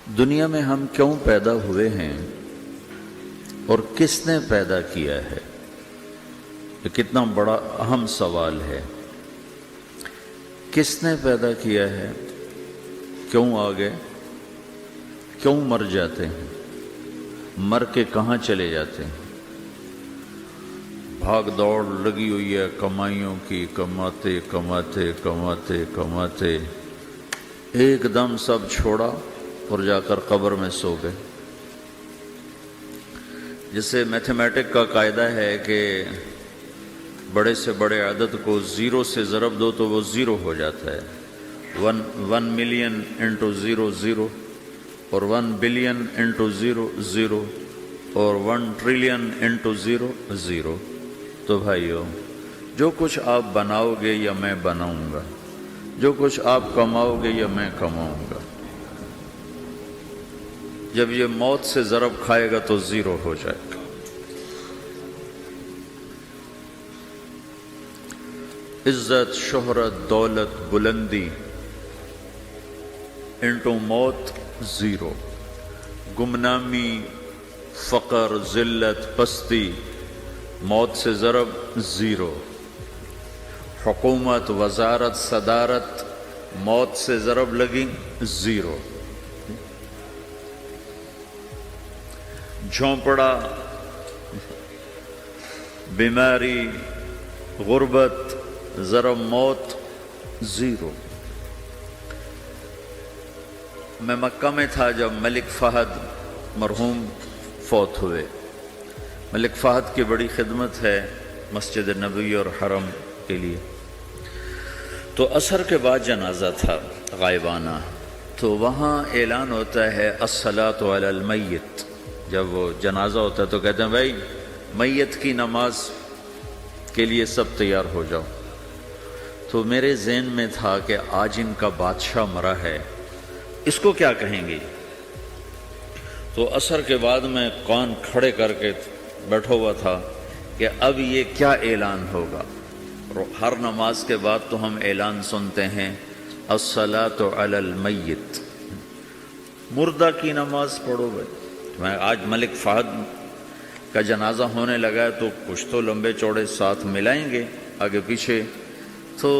دنیا میں ہم کیوں پیدا ہوئے ہیں اور کس نے پیدا کیا ہے؟ یہ کتنا بڑا اہم سوال ہے۔ کس نے پیدا کیا ہے؟ کیوں آگے؟ کیوں مر جاتے ہیں؟ مر کے کہاں چلے جاتے ہیں؟ بھاگ دوڑ لگی ہوئی ہے کمائیوں کی، کماتے کماتے کماتے کماتے ایک دم سب چھوڑا اور جا کر قبر میں سو گئے۔ جسے میتھمیٹک کا قاعدہ ہے کہ بڑے سے بڑے عدد کو زیرو سے ضرب دو تو وہ زیرو ہو جاتا ہے۔ 1 ملین انٹو زیرو زیرو، اور 1 بلین انٹو زیرو زیرو، اور 1 ٹریلین انٹو زیرو زیرو۔ تو بھائیو، جو کچھ آپ بناؤ گے یا میں بناؤں گا، جو کچھ آپ کماؤ گے یا میں کماؤں گا، جب یہ موت سے ضرب کھائے گا تو زیرو ہو جائے گا۔ عزت، شہرت، دولت، بلندی انٹو موت زیرو، گمنامی، فقر، ذلت، پستی موت سے ضرب زیرو، حکومت، وزارت، صدارت موت سے ضرب لگی زیرو، جھونپڑا، بیماری، غربت ضرب موت زیرو۔ میں مکہ میں تھا جب ملک فہد مرحوم فوت ہوئے۔ ملک فہد کی بڑی خدمت ہے مسجد نبوی اور حرم کے لیے۔ تو عصر کے بعد جنازہ تھا غائبانہ، تو وہاں اعلان ہوتا ہے الصلاۃ علی المیت۔ جب وہ جنازہ ہوتا ہے تو کہتے ہیں بھائی میت کی نماز کے لیے سب تیار ہو جاؤ۔ تو میرے ذہن میں تھا کہ آج ان کا بادشاہ مرا ہے، اس کو کیا کہیں گے؟ تو عصر کے بعد میں کان کھڑے کر کے بیٹھا ہوا تھا کہ اب یہ کیا اعلان ہوگا۔ ہر نماز کے بعد تو ہم اعلان سنتے ہیں الصلاۃ علی المیت، مردہ کی نماز پڑھو بھائی۔ میں آج ملک فہد کا جنازہ ہونے لگا ہے تو کچھ تو لمبے چوڑے ساتھ ملائیں گے آگے پیچھے۔ تو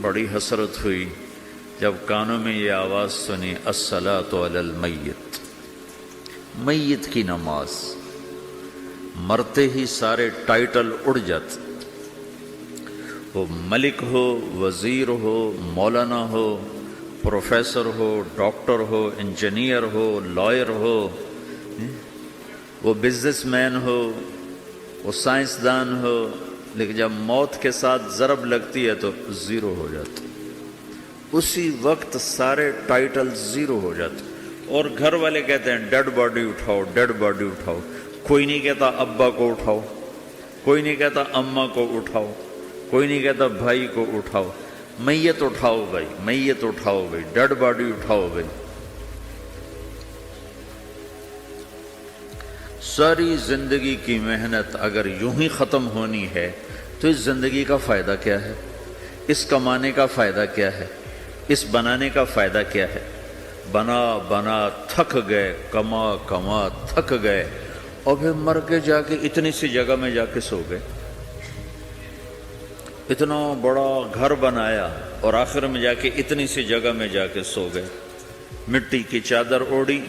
بڑی حسرت ہوئی جب کانوں میں یہ آواز سنی الصلاۃ علی المیت، میت کی نماز۔ مرتے ہی سارے ٹائٹل اڑ جاتے، وہ ملک ہو، وزیر ہو، مولانا ہو، پروفیسر ہو، ڈاکٹر ہو، انجینئر ہو، لائر ہو، وہ بزنس مین ہو، وہ سائنسدان ہو، لیکن جب موت کے ساتھ ضرب لگتی ہے تو زیرو ہو جاتا، اسی وقت سارے ٹائٹل زیرو ہو جاتے۔ اور گھر والے کہتے ہیں ڈیڈ باڈی اٹھاؤ، ڈیڈ باڈی اٹھاؤ۔ کوئی نہیں کہتا ابا کو اٹھاؤ، کوئی نہیں کہتا اماں کو اٹھاؤ، کوئی نہیں کہتا بھائی کو اٹھاؤ۔ میت اٹھاؤ بھائی، میت اٹھاؤ بھائی، ڈیڈ باڈی اٹھاؤ بھائی۔ ساری زندگی کی محنت اگر یوں ہی ختم ہونی ہے تو اس زندگی کا فائدہ کیا ہے؟ اس کمانے کا فائدہ کیا ہے؟ اس بنانے کا فائدہ کیا ہے؟ بنا بنا تھک گئے، کما کما تھک گئے، اور پھر مر کے جا کے اتنی سی جگہ میں جا کے سو گئے۔ اتنا بڑا گھر بنایا اور آخر میں جا کے اتنی سی جگہ میں جا کے سو گئے۔ مٹی کی چادر اوڑھی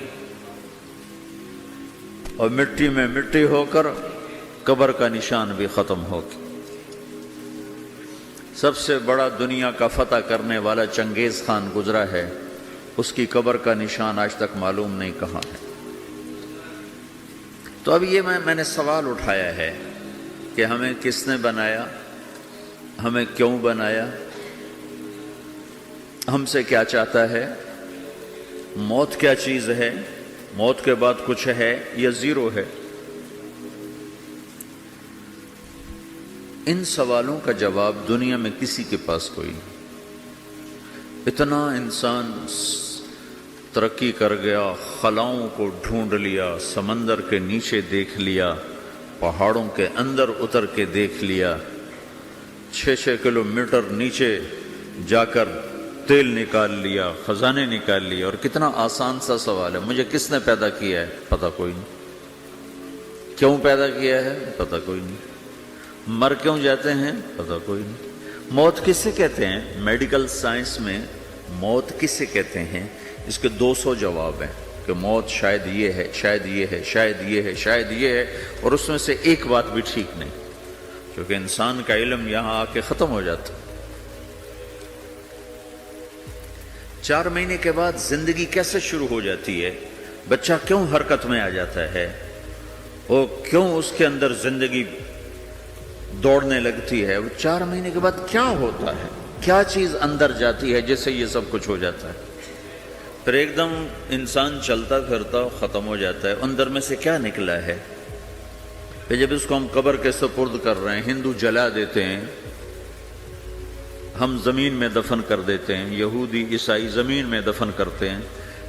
اور مٹی میں مٹی ہو کر قبر کا نشان بھی ختم ہو گیا۔ سب سے بڑا دنیا کا فتح کرنے والا چنگیز خان گزرا ہے، اس کی قبر کا نشان آج تک معلوم نہیں کہاں ہے۔ تو اب یہ میں نے سوال اٹھایا ہے کہ ہمیں کس نے بنایا، ہمیں کیوں بنایا، ہم سے کیا چاہتا ہے، موت کیا چیز ہے، موت کے بعد کچھ ہے یا زیرو ہے؟ ان سوالوں کا جواب دنیا میں کسی کے پاس کوئی نہیں۔ اتنا انسان ترقی کر گیا، خلاؤں کو ڈھونڈ لیا، سمندر کے نیچے دیکھ لیا، پہاڑوں کے اندر اتر کے دیکھ لیا، 6 کلومیٹر نیچے جا کر تیل نکال لیا، خزانے نکال لیے، اور کتنا آسان سا سوال ہے، مجھے کس نے پیدا کیا ہے؟ پتہ کوئی نہیں۔ کیوں پیدا کیا ہے؟ پتہ کوئی نہیں۔ مر کیوں جاتے ہیں؟ پتہ کوئی نہیں۔ موت کس سے کہتے ہیں؟ میڈیکل سائنس میں موت کس سے کہتے ہیں؟ اس کے 200 جواب ہیں کہ موت شاید یہ ہے، شاید یہ ہے، شاید یہ ہے، شاید یہ ہے، اور اس میں سے ایک بات بھی ٹھیک نہیں، کیونکہ انسان کا علم یہاں آ کے ختم ہو جاتا۔ 4 مہینے کے بعد زندگی کیسے شروع ہو جاتی ہے؟ بچہ کیوں حرکت میں آ جاتا ہے؟ وہ کیوں اس کے اندر زندگی دوڑنے لگتی ہے؟ وہ 4 مہینے کے بعد کیا ہوتا ہے؟ کیا چیز اندر جاتی ہے جس سے یہ سب کچھ ہو جاتا ہے؟ پھر ایک دم انسان چلتا پھرتا ختم ہو جاتا ہے، اندر میں سے کیا نکلا ہے؟ پھر جب اس کو ہم قبر کے سپرد کر رہے ہیں، ہندو جلا دیتے ہیں، ہم زمین میں دفن کر دیتے ہیں، یہودی عیسائی زمین میں دفن کرتے ہیں،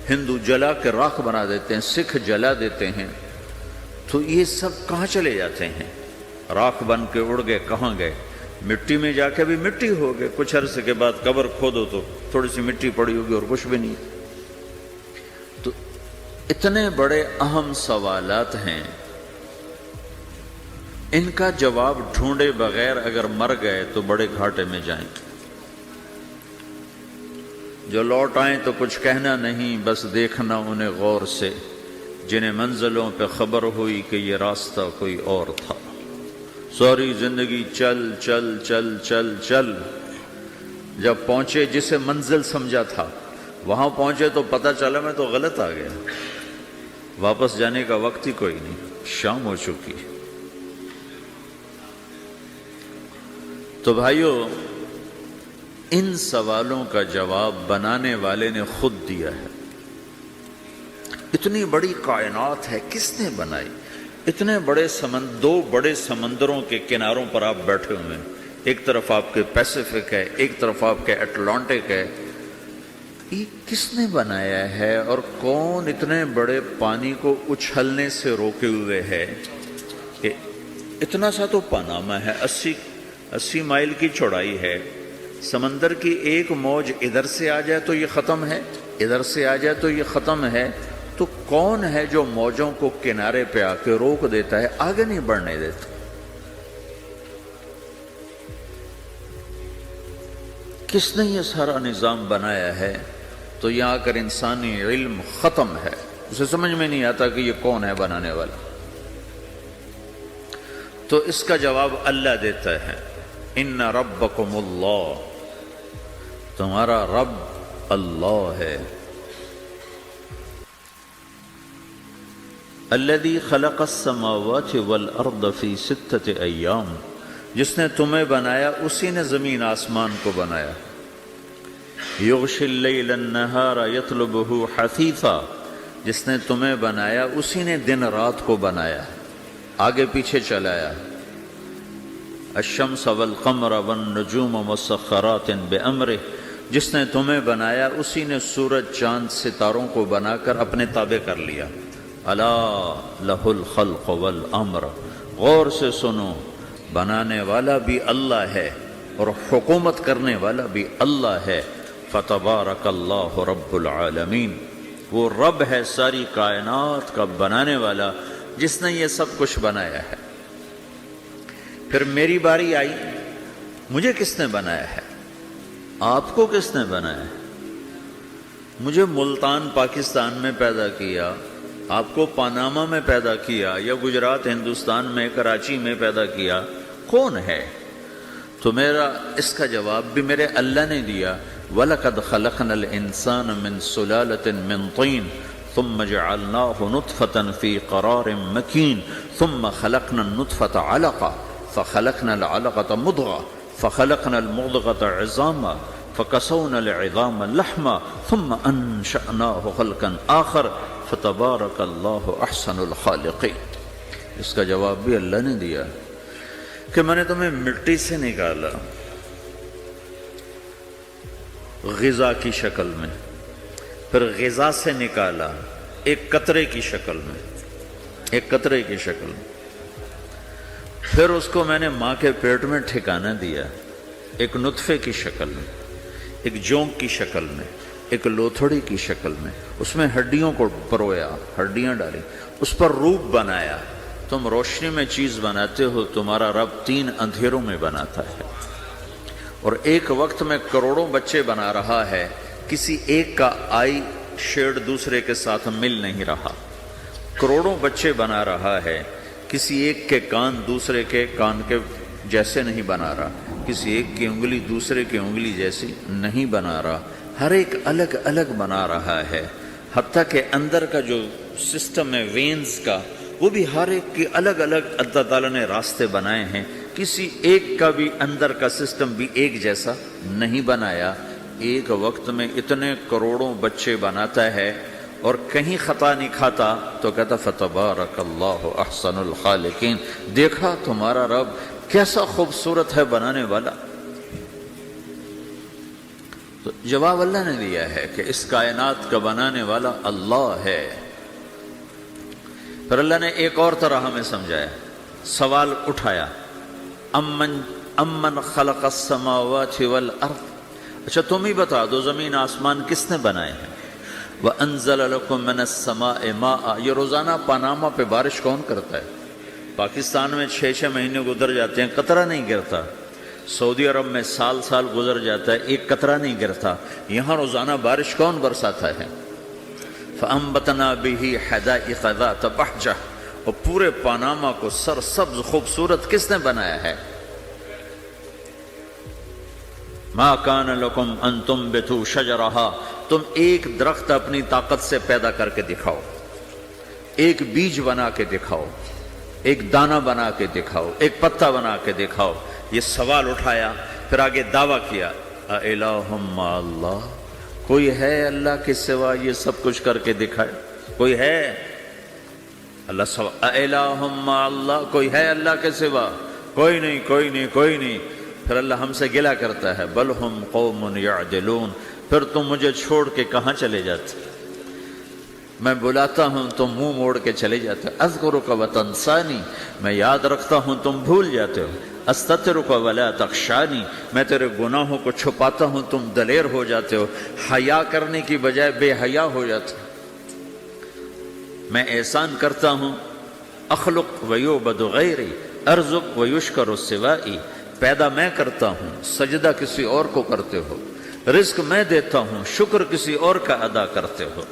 ہندو جلا کے راکھ بنا دیتے ہیں، سکھ جلا دیتے ہیں، تو یہ سب کہاں چلے جاتے ہیں؟ راکھ بن کے اڑ گئے، کہاں گئے؟ مٹی میں جا کے بھی مٹی ہو گئے، کچھ عرصے کے بعد قبر کھودو تو تھوڑی سی مٹی پڑی ہوگی اور کچھ بھی نہیں۔ تو اتنے بڑے اہم سوالات ہیں، ان کا جواب ڈھونڈے بغیر اگر مر گئے تو بڑے گھاٹے میں جائیں گے۔ جو لوٹ آئیں تو کچھ کہنا نہیں، بس دیکھنا انہیں غور سے، جنہیں منزلوں پہ خبر ہوئی کہ یہ راستہ کوئی اور تھا۔ ساری زندگی چل چل چل چل چل، جب پہنچے جسے منزل سمجھا تھا وہاں پہنچے تو پتہ چلا میں تو غلط آ گیا، واپس جانے کا وقت ہی کوئی نہیں، شام ہو چکی۔ تو بھائیو، ان سوالوں کا جواب بنانے والے نے خود دیا ہے۔ اتنی بڑی کائنات ہے، کس نے بنائی؟ اتنے بڑے دو بڑے سمندروں کے کناروں پر آپ بیٹھے ہوئے ہیں، ایک طرف آپ کے پیسیفک ہے، ایک طرف آپ کے اٹلانٹک ہے، یہ کس نے بنایا ہے؟ اور کون اتنے بڑے پانی کو اچھلنے سے روکے ہوئے ہے؟ کہ اتنا سا تو پاناما ہے، 80 مائل کی چوڑائی ہے، سمندر کی ایک موج ادھر سے آ جائے تو یہ ختم ہے، ادھر سے آ جائے تو یہ ختم ہے، تو کون ہے جو موجوں کو کنارے پہ آ کے روک دیتا ہے، آگے نہیں بڑھنے دیتا؟ کس نے یہ سارا نظام بنایا ہے؟ تو یہاں کر انسانی علم ختم ہے، اسے سمجھ میں نہیں آتا کہ یہ کون ہے بنانے والا۔ تو اس کا جواب اللہ دیتا ہے، ان ربکم اللہ، تمہارا رب اللہ ہے۔ الذی خلق السماوات والارض فی 6 ایام، جس نے تمہیں بنایا اسی نے زمین آسمان کو بنایا۔ یغشی اللیل النہار یطلبہ حثیثا، جس نے تمہیں بنایا اسی نے دن رات کو بنایا، آگے پیچھے چلایا۔ الشمس والقمر والنجوم مسخرات بامرہ، جس نے تمہیں بنایا اسی نے سورج چاند ستاروں کو بنا کر اپنے تابع کر لیا۔ الا لہ الخلق والامر، غور سے سنو، بنانے والا بھی اللہ ہے اور حکومت کرنے والا بھی اللہ ہے۔ فتبارک اللہ رب العالمین، وہ رب ہے ساری کائنات کا بنانے والا، جس نے یہ سب کچھ بنایا ہے۔ پھر میری باری آئی، مجھے کس نے بنایا ہے؟ آپ کو کس نے بنایا ہے؟ مجھے ملتان پاکستان میں پیدا کیا، آپ کو پاناما میں پیدا کیا، یا گجرات ہندوستان میں کراچی میں پیدا کیا، کون ہے؟ تو میرا اس کا جواب بھی میرے اللہ نے دیا۔ وَلَقَدْ خَلَقْنَا الْإِنسَانَ مِنْ سُلَالَةٍ مِّن طِينٍ ثُمَّ جَعَلْنَاهُ نُطْفَةً فِي قَرَارٍ مَّكِينٍ ثُمَّ خَلَقْنَا النُّطْفَةَ عَلَقَةً فَخَلَقْنَا الْعَلَقَةَ مُضْغَةً فَخَلَقْنَا الْمُضْغَةَ عِظَامًا فَكَسَوْنَا الْعِظَامَ لَحْمًا ثُمَّ أَنشَأْنَاهُ خَلْقًا آخَرَ فَتَبَارَكَ اللَّهُ أَحْسَنُ الْخَالِقِينَ۔ اس کا جواب بھی اللہ نے دیا کہ میں نے تمہیں مٹی سے نکالا غذا کی شکل میں، پھر غذا سے نکالا ایک قطرے کی شکل میں، ایک قطرے کی شکل میں، پھر اس کو میں نے ماں کے پیٹ میں ٹھکانہ دیا ایک نطفے کی شکل میں، ایک جونک کی شکل میں، ایک لوتھڑی کی شکل میں، اس میں ہڈیوں کو پرویا، ہڈیاں ڈالی، اس پر روپ بنایا۔ تم روشنی میں چیز بناتے ہو، تمہارا رب 3 اندھیروں میں بناتا ہے، اور ایک وقت میں کروڑوں بچے بنا رہا ہے، کسی ایک کا آئی شیڈ دوسرے کے ساتھ مل نہیں رہا، کروڑوں بچے بنا رہا ہے، کسی ایک کے کان دوسرے کے کان کے جیسے نہیں بنا رہا، کسی ایک کی انگلی دوسرے کی انگلی جیسی نہیں بنا رہا، ہر ایک الگ الگ بنا رہا ہے، حتیٰ کہ اندر کا جو سسٹم ہے وینز کا، وہ بھی ہر ایک کی الگ الگ اللہ تعالیٰ نے راستے بنائے ہیں، کسی ایک کا بھی اندر کا سسٹم بھی ایک جیسا نہیں بنایا۔ ایک وقت میں اتنے کروڑوں بچے بناتا ہے اور کہیں خطا نہیں کھاتا، تو کہتا فتبارک اللہ احسن الخالقین، دیکھا تمہارا رب کیسا خوبصورت ہے بنانے والا۔ تو جواب اللہ نے دیا ہے کہ اس کائنات کا بنانے والا اللہ ہے۔ پھر اللہ نے ایک اور طرح ہمیں سمجھایا، سوال اٹھایا، امن خلق السماوات والارض، اچھا تم ہی بتا دو زمین آسمان کس نے بنائے ہیں؟ وَأَنزَلَ لَكُم مِّنَ السَّمَاءِ مَاءً، یہ روزانہ پاناما پہ بارش کون کرتا ہے؟ پاکستان میں 6 مہینے گزر جاتے ہیں، قطرہ نہیں گرتا، سعودی عرب میں سال گزر جاتا ہے، ایک قطرہ نہیں گرتا، یہاں روزانہ بارش کون برساتا ہے؟ فَأَنبَتْنَا بِهِ حَدَائِقَ ذَاتَ بَهْجَةٍ، اور پورے پاناما کو سرسبز خوبصورت کس نے بنایا ہے؟ مَا كَانَ لَكُمْ أَن تُنبِتُوا شَجَرَهَا، تم ایک درخت اپنی طاقت سے پیدا کر کے دکھاؤ، ایک بیج بنا کے دکھاؤ، ایک دانہ بنا کے دکھاؤ، ایک پتا بنا کے دکھاؤ۔ یہ سوال اٹھایا، پھر آگے دعویٰ کیا، اَإِلَٰهٌ مَّعَ اللَّهِ، کوئی ہے اللہ کے سوا یہ سب کچھ کر کے دکھائے؟ کوئی ہے؟ اللہ سوا اِلَٰهٌ مَّعَ اللَّهِ، کوئی ہے اللہ کے سوا؟ کوئی نہیں، کوئی نہیں، کوئی نہیں۔ پھر اللہ ہم سے گلہ کرتا ہے، بل ہم قوم یعدلون، پھر تم مجھے چھوڑ کے کہاں چلے جاتے؟ میں بلاتا ہوں تم منہ موڑ کے چلے جاتے ہو، اذکرک وتنسانی، میں یاد رکھتا ہوں تم بھول جاتے ہو، استترک ولا تخشانی، میں تیرے گناہوں کو چھپاتا ہوں تم دلیر ہو جاتے ہو، حیا کرنے کی بجائے بے حیا ہو جاتے ہو۔ میں احسان کرتا ہوں، اخلق ویعبد غیری، ارزق ویشکر سوائی، پیدا میں کرتا ہوں، سجدہ کسی اور کو کرتے ہو، رزق میں دیتا ہوں، شکر کسی اور کا ادا کرتے ہو،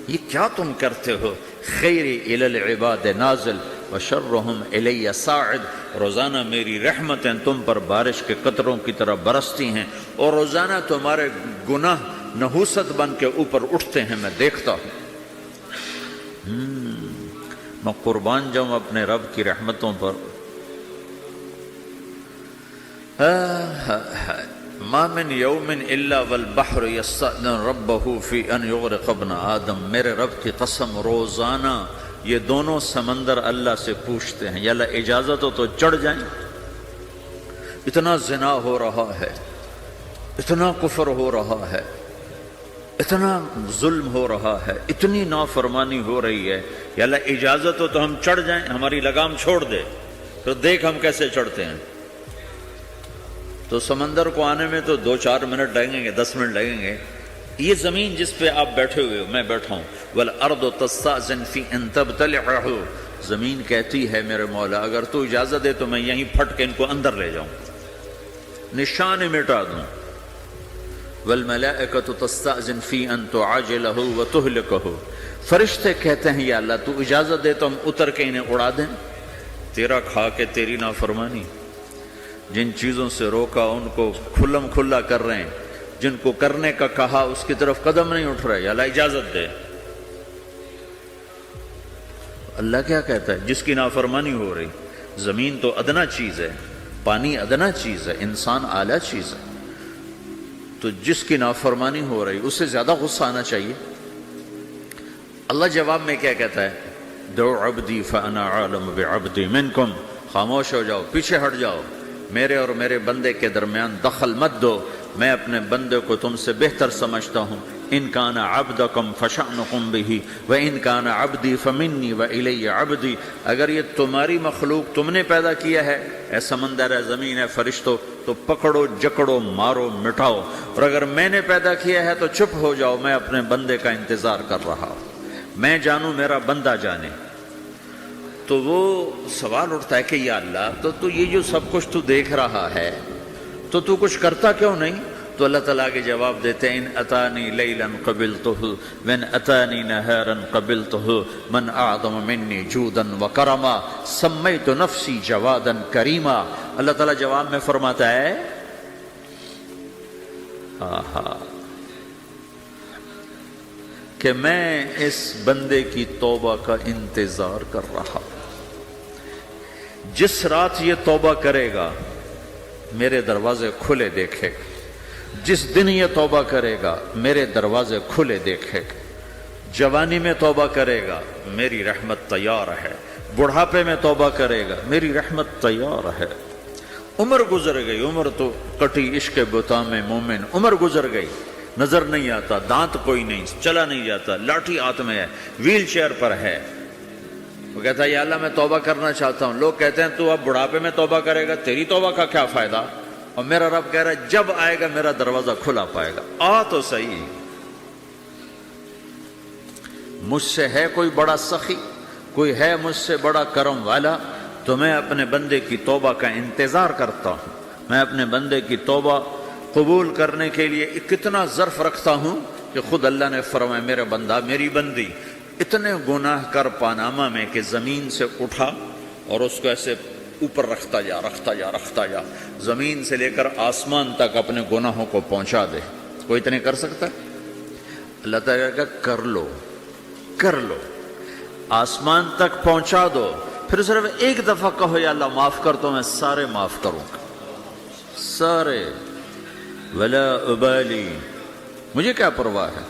یہ کیا تم کرتے ہو؟ خیری الی العباد نازل وشرہم الی صاعد، روزانہ میری رحمتیں تم پر بارش کے قطروں کی طرح برستی ہیں، اور روزانہ تمہارے گناہ نحوست بن کے اوپر اٹھتے ہیں، میں دیکھتا ہوں۔ میں قربان جاؤں اپنے رب کی رحمتوں پر۔ ما من یوم الا والبحر یستأذن ربہ فی ان یغرق ابن آدم، میرے رب کی قسم روزانہ یہ دونوں سمندر اللہ سے پوچھتے ہیں، یا اللہ اجازت ہو تو چڑھ جائیں، اتنا زنا ہو رہا ہے، اتنا کفر ہو رہا ہے، اتنا ظلم ہو رہا ہے، اتنی نافرمانی ہو رہی ہے، یا اللہ اجازت ہو تو ہم چڑھ جائیں، ہماری لگام چھوڑ دے، تو دیکھ ہم کیسے چڑھتے ہیں۔ تو سمندر کو آنے میں تو 2-4 منٹ لگیں گے، 10 منٹ لگیں گے۔ یہ زمین جس پہ آپ بیٹھے ہوئے ہو، میں بیٹھا ہوں، وَالْأَرْضُ تَسْتَأْذِنُ فِي أَن تَبْتَلِعَهُ، زمین کہتی ہے میرے مولا اگر تو اجازت دے تو میں یہیں پھٹ کے ان کو اندر لے جاؤں، نشان مٹا دوں۔ وَالْمَلَائِكَةُ تَسْتَأْذِنُ فِي أَن تُعَاجِلَهُ وَتُهْلِكَهُ، فرشتے کہتے ہیں یا اللہ تو اجازت دے تو ہم اتر کے انہیں اڑا دیں، تیرا کھا کے تیری نافرمانی، جن چیزوں سے روکا ان کو کھلم کھلا کر رہے ہیں، جن کو کرنے کا کہا اس کی طرف قدم نہیں اٹھ رہے، یا اللہ اجازت دے۔ اللہ کیا کہتا ہے؟ جس کی نافرمانی ہو رہی، زمین تو ادنا چیز ہے، پانی ادنا چیز ہے، انسان اعلیٰ چیز ہے، تو جس کی نافرمانی ہو رہی اس سے زیادہ غصہ آنا چاہیے۔ اللہ جواب میں کیا کہتا ہے؟ دعو عبدی فانا عالم بعبدی منکم، خاموش ہو جاؤ، پیچھے ہٹ جاؤ، میرے اور میرے بندے کے درمیان دخل مت دو، میں اپنے بندے کو تم سے بہتر سمجھتا ہوں، ان کان عبدکم فشأنکم بہ وان کان عبدی فمنی والی عبدی، اگر یہ تمہاری مخلوق تم نے پیدا کیا ہے، اے سمندر ہے، زمین ہے، فرشتوں، تو پکڑو جکڑو مارو مٹاؤ، اور اگر میں نے پیدا کیا ہے تو چپ ہو جاؤ، میں اپنے بندے کا انتظار کر رہا ہوں، میں جانوں میرا بندہ جانے۔ تو وہ سوال اٹھتا ہے کہ یا اللہ، تو یہ جو سب کچھ تو دیکھ رہا ہے تو کچھ کرتا کیوں نہیں؟ تو اللہ تعالیٰ کے جواب دیتے ہیں، ان اتانی لیلا قبلتہ وان اتانی نہارا قبلتہ من اعظم منی جودا وکرما سمیت نفسی جوادا کریما۔ اللہ تعالیٰ جواب میں فرماتا ہے کہ میں اس بندے کی توبہ کا انتظار کر رہا ہوں، جس رات یہ توبہ کرے گا میرے دروازے کھلے دیکھے گا، جس دن یہ توبہ کرے گا میرے دروازے کھلے دیکھے گا، جوانی میں توبہ کرے گا میری رحمت تیار ہے، بڑھاپے میں توبہ کرے گا میری رحمت تیار ہے۔ عمر گزر گئی، عمر تو کٹی عشق بتا میں مومن، عمر گزر گئی، نظر نہیں آتا، دانت کوئی نہیں، چلا نہیں جاتا، لاٹھی ہاتھ میں ہے، ویل چیئر پر ہے، وہ کہتا ہے یا اللہ میں توبہ کرنا چاہتا ہوں۔ لوگ کہتے ہیں تو اب بڑھاپے میں توبہ کرے گا، تیری توبہ کا کیا فائدہ؟ اور میرا رب کہہ رہا ہے جب آئے گا میرا دروازہ کھلا پائے گا، آ تو صحیح۔ مجھ سے ہے کوئی بڑا سخی، کوئی ہے مجھ سے بڑا کرم والا، تو میں اپنے بندے کی توبہ کا انتظار کرتا ہوں، میں اپنے بندے کی توبہ قبول کرنے کے لیے کتنا ظرف رکھتا ہوں کہ خود اللہ نے فرمایا میرا بندہ میری بندی اتنے گناہ کر پاناما میں کہ زمین سے اٹھا اور اس کو ایسے اوپر رکھتا جا، زمین سے لے کر آسمان تک اپنے گناہوں کو پہنچا دے۔ کوئی اتنے کر سکتا ہے؟ اللہ تعالیٰ کا کر لو، آسمان تک پہنچا دو، پھر صرف ایک دفعہ کہو یا اللہ معاف کر، تو میں سارے معاف کروں گا، سارے، ولا ابالی، مجھے کیا پرواہ ہے،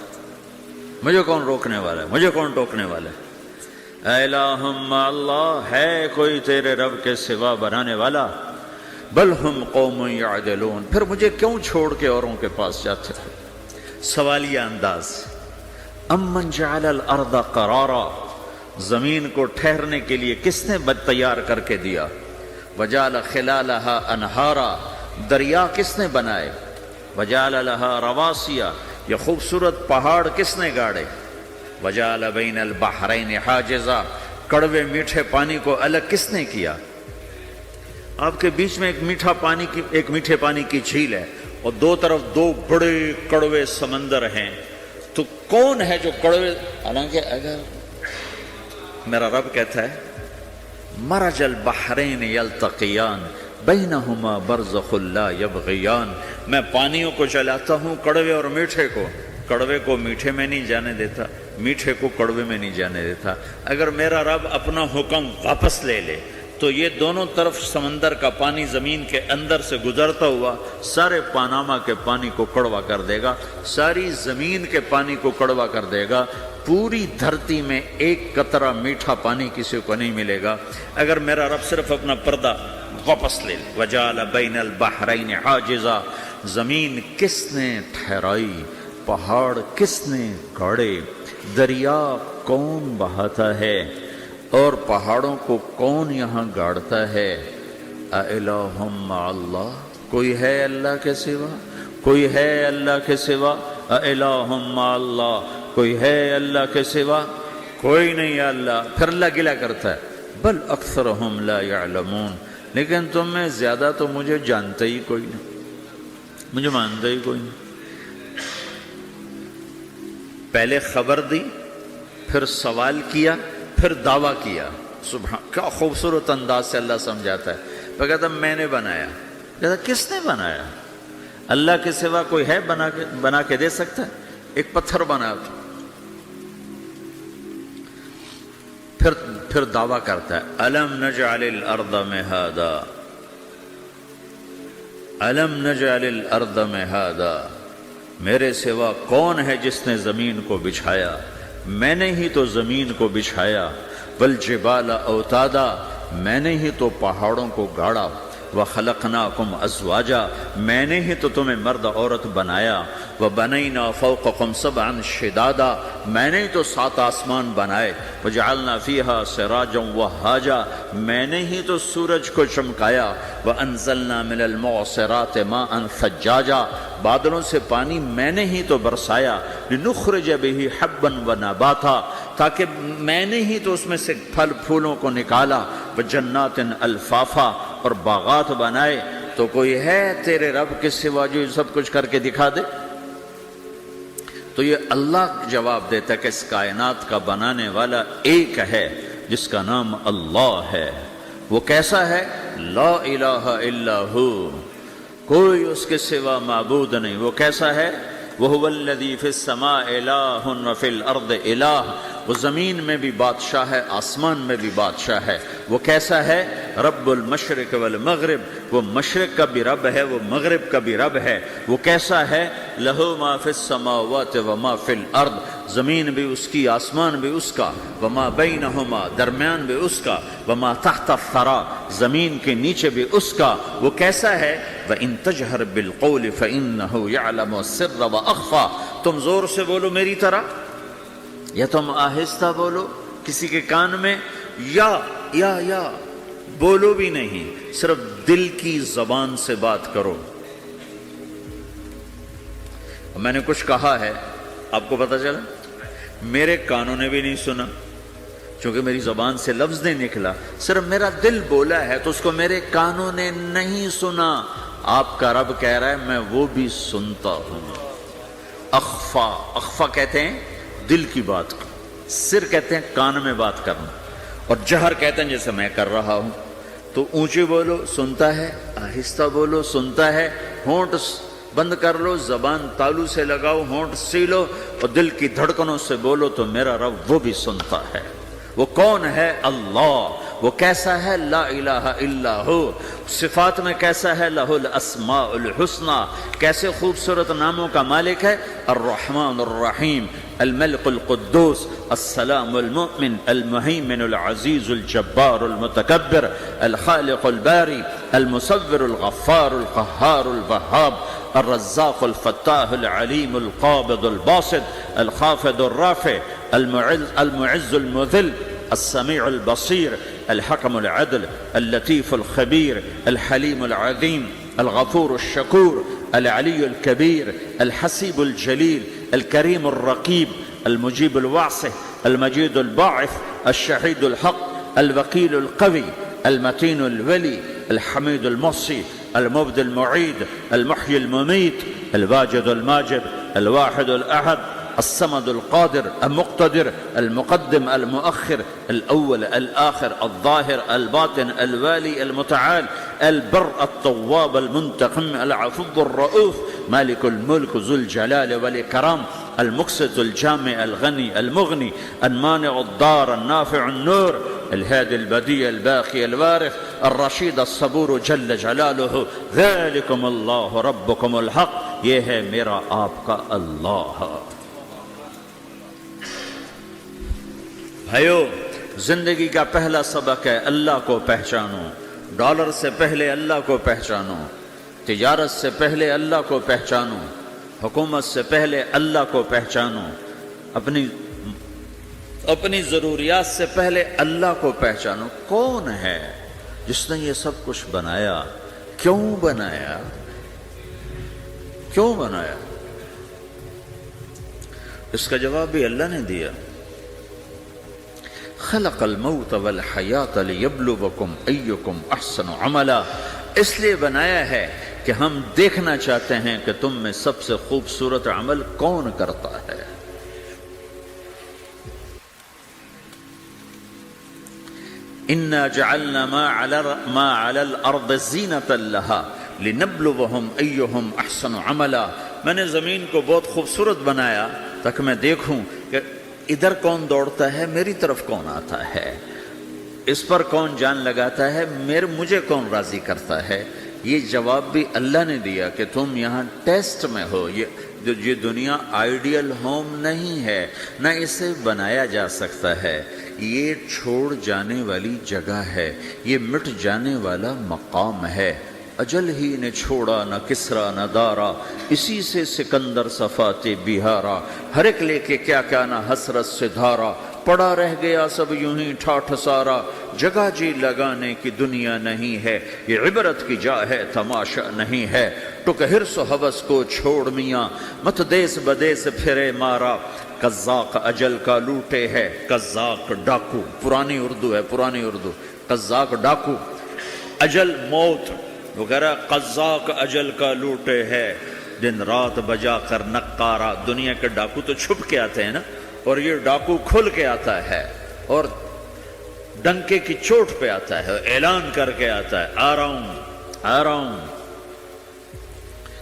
مجھے کون روکنے والا ہے، مجھے کون ٹوکنے والا ہے۔ اے الہم اللہ، ہے کوئی تیرے رب کے سوا بنانے والا؟ بل ہم قوم یعدلون، پھر مجھے کیوں چھوڑ کے اوروں کے پاس جاتے ہیں؟ سوالیہ انداز۔ امن جعل الارض قرارا، زمین کو ٹھہرنے کے لیے کس نے تیار کر کے دیا؟ وجعل خلالہا انہارا، دریا کس نے بنائے؟ وجعل لہا رواسیا، یہ خوبصورت پہاڑ کس نے گاڑے؟ وجعل بین البحرین حاجزا، کڑوے میٹھے پانی کو الگ کس نے کیا؟ آپ کے بیچ میں ایک میٹھے پانی کی جھیل ہے اور دو طرف دو بڑے کڑوے سمندر ہیں، تو کون ہے جو کڑوے؟ حالانکہ اگر میرا رب کہتا ہے مرج البحرین یلتقیان بینہما برزخ لا یبغیان، میں پانیوں کو چلاتا ہوں، کڑوے اور میٹھے کو، کڑوے کو میٹھے میں نہیں جانے دیتا، میٹھے کو کڑوے میں نہیں جانے دیتا۔ اگر میرا رب اپنا حکم واپس لے لے تو یہ دونوں طرف سمندر کا پانی زمین کے اندر سے گزرتا ہوا سارے پاناما کے پانی کو کڑوا کر دے گا، ساری زمین کے پانی کو کڑوا کر دے گا، پوری دھرتی میں ایک قطرہ میٹھا پانی کسی کو نہیں ملے گا اگر میرا رب صرف اپنا پردہ واپس لے لے۔ وجعل بین البحرین حاجزا، زمین کس نے ٹھہرائی، پہاڑ کس نے گاڑے، دریا کون بہاتا ہے اور پہاڑوں کو کون یہاں گاڑتا ہے؟ اِلٰہٌ مع اللہ، کوئی ہے اللہ کے سوا؟ کوئی ہے اللہ کے سوا؟ اِلٰہٌ مع اللہ، کوئی ہے اللہ کے سوا؟ کوئی نہیں ہے اللہ۔ پھر اللہ گلہ کرتا ہے بل اکثرہم لا یعلمون، لیکن تم میں زیادہ تو مجھے جانتے ہی کوئی نہیں، مجھے مانتے ہی کوئی نہیں۔ پہلے خبر دی، پھر سوال کیا، پھر دعویٰ کیا۔ سبحان، کیا خوبصورت انداز سے اللہ سمجھاتا ہے۔ وہ کہتا میں نے بنایا، کہتا کس نے بنایا؟ اللہ کے سوا کوئی ہے بنا کے دے سکتا ہے؟ ایک پتھر بنا تو پھر دعویٰ کرتا ہے الم نجعل الارض مہادا، الم نجعل الارض مہادا، میرے سوا کون ہے جس نے زمین کو بچھایا؟ میں نے ہی تو زمین کو بچھایا۔ والجبال اوتادا، میں نے ہی تو پہاڑوں کو گاڑا۔ وخلقناکم ازواجا، میں نے ہی تو تمہیں مرد عورت بنایا۔ وَبَنَيْنَا فَوْقَكُمْ سَبْعًا شِدَادًا، میں نے تو 7 آسمان بنائے، وَجَعَلْنَا فِيهَا سِرَاجًا وَهَّاجًا، میں نے ہی تو سورج کو چمکایا، وَأَنزَلْنَا مِنَ الْمُعْصِرَاتِ مَاءً ثَجَّاجًا، بادلوں سے پانی میں نے ہی تو برسایا، لِنُخْرِجَ بِهِ حَبًّا وَنَبَاتًا، تاکہ میں نے ہی تو اس میں سے پھل پھولوں کو نکالا، وَجَنَّاتٍ الْفَافًا، اور باغات بنائے۔ تو کوئی ہے تیرے رب کے سوا جو سب کچھ کر کے دکھا دے؟ تو یہ اللہ جواب دیتا ہے کہ اس کائنات کا بنانے والا ایک ہے جس کا نام اللہ ہے۔ وہ کیسا ہے؟ لا الہ الا ہو، کوئی اس کے سوا معبود نہیں۔ وہ کیسا ہے؟ وَهُوَ الَّذِي فِي السَّمَاءِ إِلَٰهٌ وَفِي الْأَرْضِ إِلَٰهٌ، وہ زمین میں بھی بادشاہ ہے، آسمان میں بھی بادشاہ ہے۔ وہ کیسا ہے؟ رب المشرق والمغرب، وہ مشرق کا بھی رب ہے، وہ مغرب کا بھی رب ہے۔ وہ کیسا ہے؟ لَهُ مَا فِي السَّمَاوَاتِ وَمَا فِي الْأَرْضِ، زمین بھی اس کی، آسمان بھی اس کا، وَمَا بَيْنَهُمَا، درمیان بھی اس کا، وَمَا تَحْتَ الثَّرَىٰ، زمین کے نیچے بھی اس کا۔ وہ کیسا ہے؟ وَإِن تَجْهَرْ بِالْقَوْلِ فَإِنَّهُ يَعْلَمُ السِّرَّ وَأَخْفَىٰ، تم زور سے بولو میری طرح، یا تم آہستہ بولو کسی کے کان میں، یا بولو بھی نہیں، صرف دل کی زبان سے بات کرو۔ میں نے کچھ کہا ہے، آپ کو پتہ چلا؟ میرے کانوں نے بھی نہیں سنا، چونکہ میری زبان سے لفظ نہیں نکلا، صرف میرا دل بولا ہے تو اس کو میرے کانوں نے نہیں سنا۔ آپ کا رب کہہ رہا ہے میں وہ بھی سنتا ہوں۔ اخفا کہتے ہیں دل کی بات کو، سر کہتے ہیں کان میں بات کرنا، اور جہر کہتے ہیں جیسے میں کر رہا ہوں۔ تو اونچی بولو سنتا ہے، آہستہ بولو سنتا ہے، ہونٹ بند کر لو، زبان تالو سے لگاؤ، ہونٹ سیلو، اور دل کی دھڑکنوں سے بولو تو میرا رب وہ بھی سنتا ہے۔ وہ کون ہے؟ اللہ۔ وہ کیسا ہے؟ لا الہ الا ہو۔ صفات میں کیسا ہے؟ لہ الاسماء الحسنی، کیسے خوبصورت ناموں کا مالک ہے؟ الرحمن الرحیم، الملک القدوس، السلام المؤمن، المہیمن العزیز الجبار المتکبر، الخالق الباری، المصور الغفار القہار الوہاب، الرزاق الفتاح العلیم القابض الباسط، الخافض الرافع، المعز المذل، السميع البصير، الحكم العدل، اللطيف الخبير، الحليم العظيم، الغفور الشكور، العلي الكبير، الحسيب الجليل، الكريم الرقيب، المجيب الواسع، المجيد الباعث، الشهيد الحق، الوكيل القوي، المتين الولي، الحميد المحصي، المبدي المعيد، المحيي المميت، الواجد الماجد، الواحد الأحد، الصمد القادر المقتدر، المقدم المؤخر، الأول الآخر، الظاهر الباطن، الوالي المتعال، البر التواب المنتقم، العفو الرؤوف، مالك الملك ذو الجلال والإكرام، المقسط الجامع الغني المغني، المانع الضار النافع النور، الهادي البديع الباقي الوارث، الرشيد الصبور جل جلاله، ذلكم الله ربكم الحق، یہ ہے میرا آپ کا اللہ۔ بھائیو، زندگی کا پہلا سبق ہے اللہ کو پہچانو۔ ڈالر سے پہلے اللہ کو پہچانو، تجارت سے پہلے اللہ کو پہچانو، حکومت سے پہلے اللہ کو پہچانو، اپنی ضروریات سے پہلے اللہ کو پہچانو۔ کون ہے جس نے یہ سب کچھ بنایا؟ کیوں بنایا؟ کیوں بنایا؟ اس کا جواب بھی اللہ نے دیا۔ خلق الموت والحیات لیبلوکم ایکم احسن عملا، اس لیے بنایا ہے کہ ہم دیکھنا چاہتے ہیں کہ تم میں سب سے خوبصورت عمل کون کرتا ہے۔ انا جعلنا ما علی الارض زینۃ لہا لنبلوہم ایہم احسن عملا، میں نے زمین کو بہت خوبصورت بنایا تاکہ میں دیکھوں کہ ادھر کون دوڑتا ہے، میری طرف کون آتا ہے، اس پر کون جان لگاتا ہے، مجھے کون راضی کرتا ہے۔ یہ جواب بھی اللہ نے دیا کہ تم یہاں ٹیسٹ میں ہو۔ یہ دنیا آئیڈیل ہوم نہیں ہے، نہ اسے بنایا جا سکتا ہے، یہ چھوڑ جانے والی جگہ ہے، یہ مٹ جانے والا مقام ہے۔ اجل ہی نے چھوڑا نہ کسرا نہ دارا، اسی سے سکندر صفات بہارا، ہر ایک لے کے کیا کیا نہ حسرت سے دھارا، پڑا رہ گیا سب یوں ہی ٹھاٹھ سارا، جگہ جی لگانے کی دنیا نہیں ہے، یہ عبرت کی جا ہے تماشا نہیں ہے، ٹک حرص و حوث کو چھوڑ میاں، مت دیس بدیس پھرے مارا، قزاق اجل کا لوٹے ہے، قزاق ڈاکو، پرانی اردو ہے، پرانی اردو، قزاق ڈاکو، اجل موت وغیرہ، قزاق اجل کا لوٹے ہے، دن رات بجا کر نقارا، دنیا کے ڈاکو تو چھپ کے آتے ہیں نا، اور یہ ڈاکو کھل کے آتا ہے اور ڈنکے کی چوٹ پہ آتا ہے، اعلان کر کے آتا ہے، آ رہا ہوں آ رہا ہوں،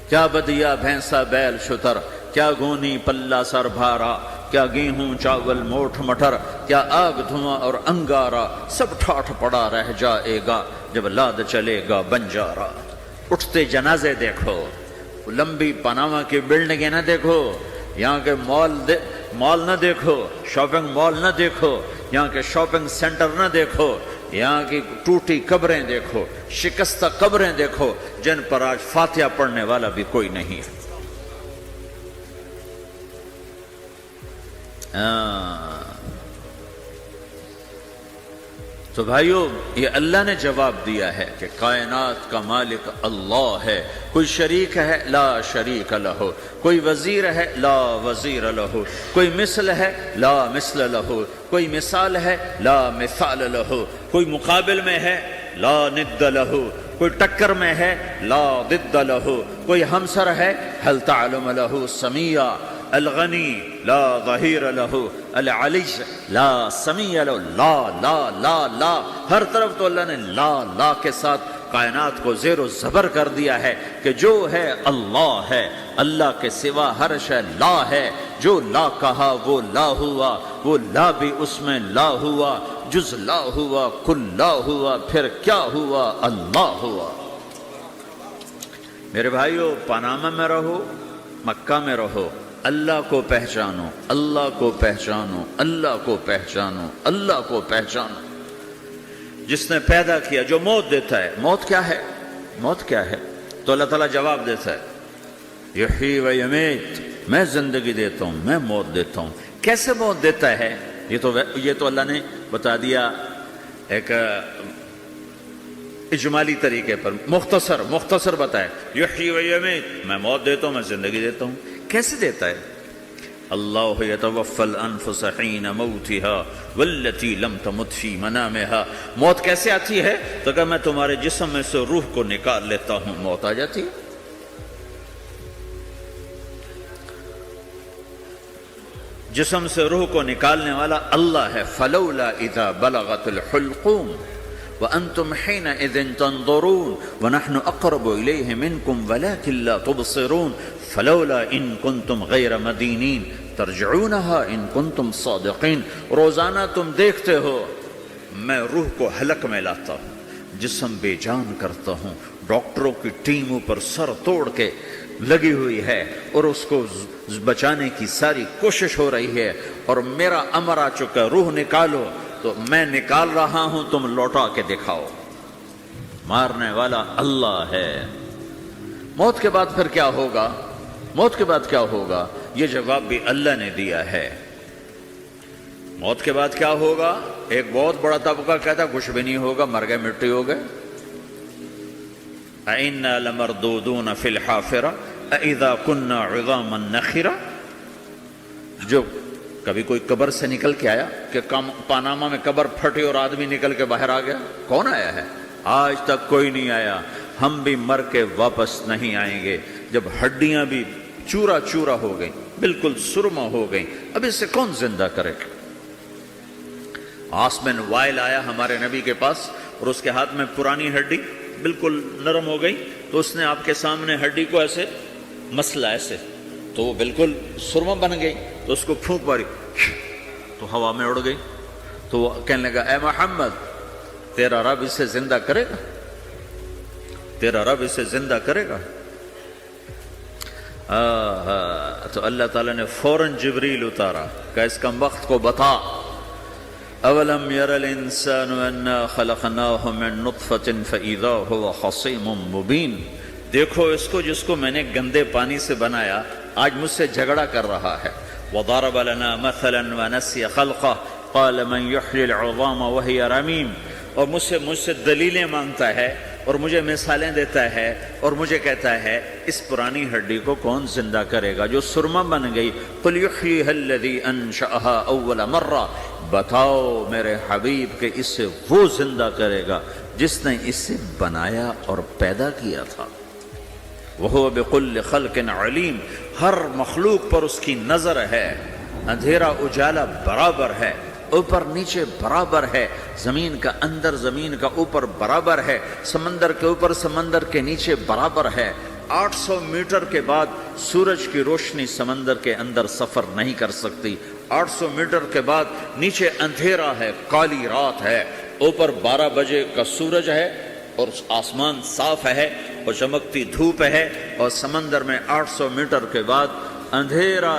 کیا بدیا بھینسا بیل شتر، کیا گونی پلہ سر بھارا، کیا گیہوں چاول موٹھ مٹر، کیا آگ دھواں اور انگارا، سب ٹھاٹھ پڑا رہ جائے گا جب لاد چلے گا بنجارا۔ اٹھتے جنازے دیکھو، لمبی پاناما کی بلڈنگیں نہ دیکھو، یہاں کے مال نہ دیکھو، شاپنگ مال نہ دیکھو، یہاں کے شاپنگ سینٹر نہ دیکھو، یہاں کی ٹوٹی قبریں دیکھو، شکستہ قبریں دیکھو، جن پر آج فاتحہ پڑھنے والا بھی کوئی نہیں ہے۔ تو بھائیو، یہ اللہ نے جواب دیا ہے کہ کائنات کا مالک اللہ ہے، کوئی شریک ہے لا شریک لہو، کوئی وزیر ہے لا وزیر لہو، کوئی مثل ہے لا مثل لہو، کوئی مثال ہے لا مثال لہو، کوئی مقابل میں ہے لا ند لہو، کوئی ٹکر میں ہے لا ضد لہو، کوئی ہمسر ہے هل تعلم لہو سمیہ، الغنی لا ظہیر لہو، العلی لا سمیع لہو، لا لا لا لا، ہر طرف تو اللہ نے لا لا کے ساتھ کائنات کو زیر و زبر کر دیا ہے کہ جو ہے اللہ ہے، اللہ کے سوا ہر شے لا ہے، جو لا کہا وہ لا ہوا، وہ لا بھی اس میں لا ہوا، جز لا ہوا کل لا ہوا، پھر کیا ہوا؟ اللہ ہوا۔ میرے بھائیو، پاناما میں رہو، مکہ میں رہو، اللہ کو پہچانو، اللہ کو پہچانو، اللہ کو پہچانو، اللہ کو پہچانو۔ جس نے پیدا کیا، جو موت دیتا ہے، موت کیا ہے؟ موت کیا ہے؟ تو اللہ تعالیٰ جواب دیتا ہے، یحیی و یمیت، میں زندگی دیتا ہوں، میں موت دیتا ہوں۔ کیسے موت دیتا ہے؟ یہ تو اللہ نے بتا دیا ایک اجمالی طریقے پر، مختصر بتائے، یحیی و یمیت، میں موت دیتا ہوں، میں زندگی دیتا ہوں۔ کیسے دیتا ہے؟ اللہ یتوفی الانفس حین موتها والتی لم تمت فی منامها۔ موت کیسے آتی ہے؟ تو کہ میں تمہارے جسم میں سے روح کو نکال لیتا ہوں، موت آ جاتی ہے۔ جسم سے روح کو نکالنے والا اللہ ہے۔ فلولا اذا بلغت الحلقوم وانتم حينئذ تنظرون ونحن اقرب اليه منكم ولكن لا تبصرون فلولا ان كنتم غير مدينين ترجعونها ان كنتم صادقين۔ روزانہ تم دیکھتے ہو میں روح کو حلق میں لاتا ہوں، جسم بے جان کرتا ہوں، ڈاکٹروں کی ٹیم اوپر سر توڑ کے لگی ہوئی ہے اور اس کو بچانے کی ساری کوشش ہو رہی ہے، اور میرا امر آ چکا، روح نکالو، تو میں نکال رہا ہوں، تم لوٹا کے دکھاؤ۔ مارنے والا اللہ ہے۔ موت کے بعد پھر کیا ہوگا؟ موت کے بعد کیا ہوگا؟ یہ جواب بھی اللہ نے دیا ہے۔ موت کے بعد کیا ہوگا؟ ایک بہت بڑا طبقہ کہتا کچھ بھی نہیں ہوگا، مر گئے، مٹی ہو گئے۔ اَإِنَّا لَمَرْدُودُونَ فِي الْحَافِرَةِ اَإِذَا كُنَّا عِظَامًا نَخِرَةً۔ جو کبھی کوئی قبر سے نکل کے آیا کہ پاناما میں قبر پھٹی اور آدمی نکل کے باہر آ گیا؟ کون آیا ہے؟ آج تک کوئی نہیں آیا۔ ہم بھی مر کے واپس نہیں آئیں گے۔ جب ہڈیاں بھی چورا چورا ہو گئیں، بالکل سرما ہو گئیں، اب اس سے کون زندہ کرے؟ آسمن وائل آیا ہمارے نبی کے پاس اور اس کے ہاتھ میں پرانی ہڈی بالکل نرم ہو گئی، تو اس نے آپ کے سامنے ہڈی کو ایسے مسلا، ایسے، تو وہ بالکل سرما بن گئی، تو اس کو پھونک ماری تو ہوا میں اڑ گئی۔ تو وہ کہنے لگا، اے محمد، تیرا رب اسے زندہ کرے گا؟ تیرا رب اسے زندہ کرے گا؟ تو اللہ تعالیٰ نے فوراً جبریل اتارا کہ اس کم وقت کو بتا اولم یر الانسان انا خلقناہ من نطفۃ فاذا هو خصیم مبین، دیکھو اس کو جس کو میں نے گندے پانی سے بنایا آج مجھ سے جھگڑا کر رہا ہے۔ وضرب لنا مثلا ونسی خلقہ قال من یحیی العظام وہی رمیم، اور مجھ سے دلیلیں مانگتا ہے اور مجھے مثالیں دیتا ہے اور مجھے کہتا ہے اس پرانی ہڈی کو کون زندہ کرے گا جو سرما بن گئی۔ قل یحییھا الذی انشأھا اول مرہ، بتاؤ میرے حبیب کہ اسے وہ زندہ کرے گا جس نے اسے بنایا اور پیدا کیا تھا۔ وہو بکل خلق علیم، ہر مخلوق پر اس کی نظر ہے، اندھیرا اجالا برابر ہے، اوپر نیچے برابر ہے، زمین کا اندر زمین کا اوپر برابر ہے، سمندر کے اوپر سمندر کے نیچے برابر ہے۔ 800 میٹر کے بعد سورج کی روشنی سمندر کے اندر سفر نہیں کر سکتی، 800 میٹر کے بعد نیچے اندھیرا ہے، کالی رات ہے، اوپر 12 بجے کا سورج ہے اور آسمان صاف ہے اور چمکتی دھوپ ہے، اور سمندر میں 800 میٹر کے بعد اندھیرا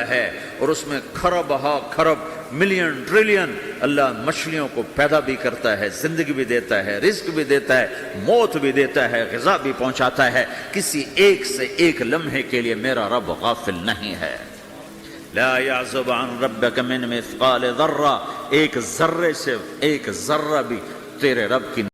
ہے اور اس میں کھرب ہا کھرب ملین ٹریلین اللہ مچھلیوں کو پیدا بھی کرتا ہے، زندگی بھی دیتا ہے، رزق بھی دیتا ہے، موت بھی دیتا ہے، غذا بھی پہنچاتا ہے۔ کسی ایک سے ایک لمحے کے لیے میرا رب غافل نہیں ہے۔ لا يعزب عن ربك من مثقال ذرہ، ایک ذرے سے ایک ذرہ بھی تیرے رب کی